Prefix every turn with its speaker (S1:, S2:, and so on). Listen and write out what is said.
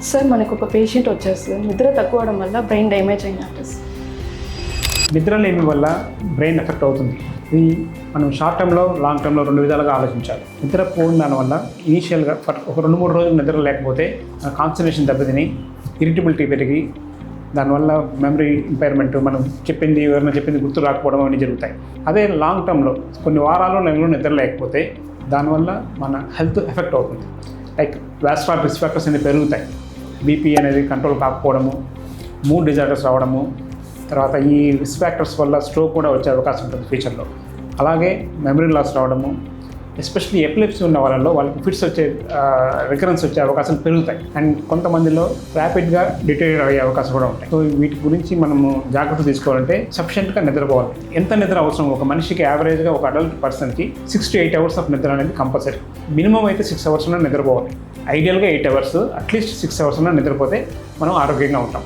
S1: Sir మనకు ఒక patient వచ్చేస్తుంది, నిద్ర తక్కువ అవడం వల్ల బ్రెయిన్ డ్యామేజ్ అయినట్టు.
S2: నిద్రలేమి వల్ల బ్రెయిన్ ఎఫెక్ట్ అవుతుంది. ఇది మనం షార్ట్ టర్మ్లో లాంగ్ టర్మ్లో రెండు విధాలుగా ఆలోచించాలి. నిద్ర పోయిన దానివల్ల ఇనీషియల్గా ఒక 2-3 రోజులు నిద్ర లేకపోతే కాన్సన్ట్రేషన్ దెబ్బతిని ఇరిటబిలిటీ పెరిగి దానివల్ల మెమరీ ఇంపైర్మెంట్, మనం ఎవరైనా చెప్పింది గుర్తు రాకపోవడం అన్నీ జరుగుతాయి. అదే లాంగ్ టర్మ్లో కొన్ని వారాలు నెలలు నిద్ర లేకపోతే దానివల్ల మన హెల్త్ ఎఫెక్ట్ అవుతుంది. లైక్ వాస్కులర్ రిస్క్ ఫ్యాక్టర్స్ అనేవి పెరుగుతాయి. బీపీ అనేది కంట్రోల్ కాకపోవడము, మూడ్ డిజార్డర్స్ రావడము, తర్వాత ఈ రిస్క్ ఫ్యాక్టర్స్ వల్ల స్ట్రోక్ కూడా వచ్చే అవకాశం ఉంటుంది ఫ్యూచర్లో. అలాగే మెమరీ లాస్ రావడము, ఎస్పెషల్లీ ఎపిలెప్సీ ఉన్న వాళ్ళకి ఫిట్స్ వచ్చే రికరెన్స్ వచ్చే అవకాశాలు పెరుగుతాయి. అండ్ కొంతమందిలో ర్యాపిడ్గా డిటైర్ అయ్యే అవకాశం కూడా ఉంటాయి. సో వీటి గురించి మనము జాగ్రత్త తీసుకోవాలంటే సఫిషియెంట్గా నిద్రపోవాలి. ఎంత నిద్ర అవసరం? ఒక మనిషికి యావరేజ్గా ఒక అడల్ట్ పర్సన్కి 6 to 8 hours ఆఫ్ నిద్ర అనేది కంపల్సరీ. మినిమం అయితే 6 hours నిద్రపోవాలి. ఐడియల్గా 8 hours, అట్లీస్ట్ 6 hours నిద్రపోతే మనం ఆరోగ్యంగా ఉంటాం.